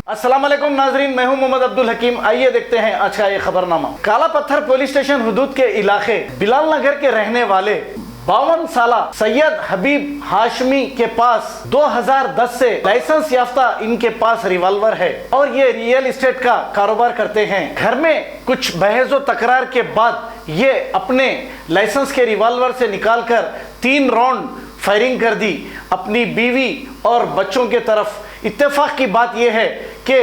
अस्सलाम वालेकुम नाजरीन, मैं हूं मोहम्मद अब्दुल हकीम। आइए देखते हैं आज का ये खबरनामा। काला पत्थर पुलिस स्टेशन हुदूद के इलाके बिलाल नगर के रहने वाले 52 साला सैयद हबीब हाशमी के पास 2010 से लाइसेंस याफ्ता इनके पास रिवॉल्वर है और ये रियल एस्टेट का कारोबार करते हैं। घर में कुछ बहस तकरार के बाद ये अपने लाइसेंस के रिवॉल्वर से निकालकर 3 राउंड फायरिंग कर दी अपनी बीवी और बच्चों के तरफ। इत्तेफाक की बात यह है कि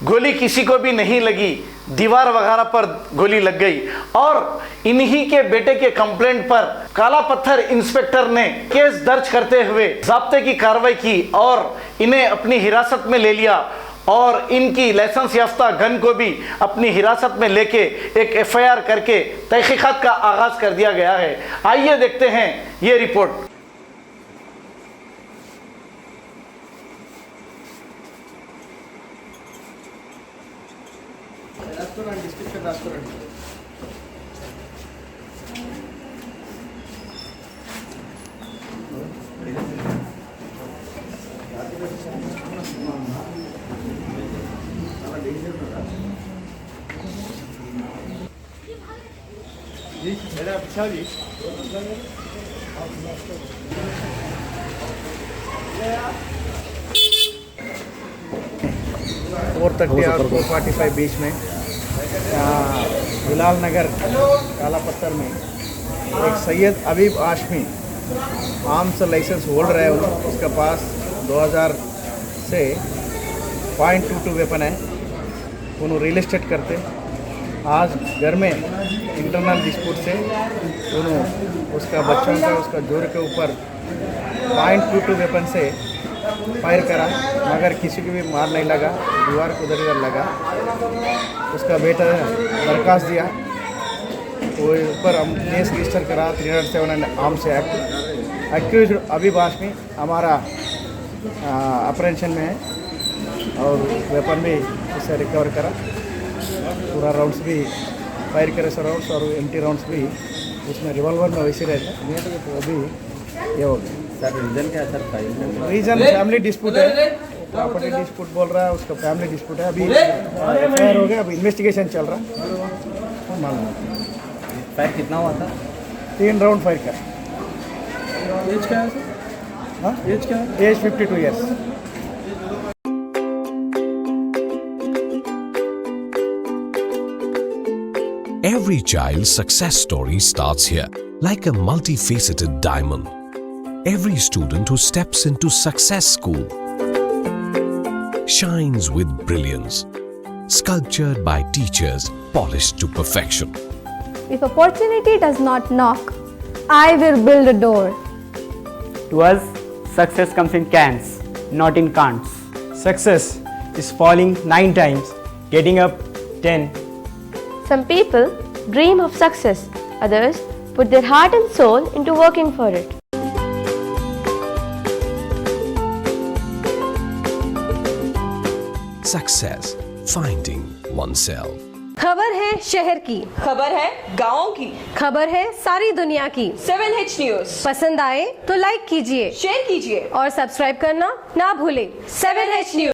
गोली किसी को भी नहीं लगी, दीवार वगैरह पर गोली लग गई और इन्हीं के बेटे के कंप्लेंट पर काला पत्थर इंस्पेक्टर ने केस दर्ज करते हुए ज़ाब्ते की कार्रवाई की और इन्हें अपनी हिरासत में ले लिया और इनकी लाइसेंस याफ्ता गन को भी अपनी हिरासत में लेके एक FIR करके तहकीकात का आगाज कर दिया गया है। आइए देखते हैं ये रिपोर्ट। और 4:45 बीच में बिलाल नगर काला पत्थर में एक सैयद हबीब हाशमी आर्म्स लाइसेंस होल्डर है। उसके पास 2000 से .22 वेपन है। उन्होंने रियल एस्टेट करते। आज घर में इंटरनल डिस्प्यूट से उन्होंने उसका बच्चों का उसका जोर के ऊपर .22 वेपन से फायर करा मगर किसी को भी मार नहीं लगा, दीवार को उधर इधर लगा। उसका बेटा दरखास्त दिया, वो ऊपर हम केस रजिस्टर करा 307 आर्म्स एक्ट। एक्यूज हबीब हाशमी हमारा अप्रेंशन में है और वेपन भी इससे रिकवर करा। पूरा राउंड्स भी फायर करे सर राउंड्स और एम्प्टी राउंड्स भी उसमें रिवॉल्वर में वैसे रहते तो अभी ये हो गया। सर रीज़न क्या है सर? रीज़न फैमिली डिस्प्यूट है, प्रॉपर्टी डिस्प्यूट बोल रहा है, उसका फैमिली डिस्प्यूट है। अभी फायर हो गया, अभी इन्वेस्टिगेशन चल रहा है। मालूम फायर कितना हुआ था? 3 राउंड फायर कर। एज क्या है सर? हाँ एज क्या है? Age 52 years. Every child's success story starts here, like a multifaceted diamond. Every student who steps into Success School shines with brilliance, sculptured by teachers polished to perfection. If opportunity does not knock, I will build a door. To us, success comes in cans, not in can'ts. Success is falling 9 times, getting up 10. Some people dream of success, others put their heart and soul into working for it. Success, finding oneself. खबर है शहर की, खबर है गाँव की, खबर है सारी दुनिया की। 7H न्यूज पसंद आए तो लाइक कीजिए, शेयर कीजिए और सब्सक्राइब करना ना भूलें। 7H news.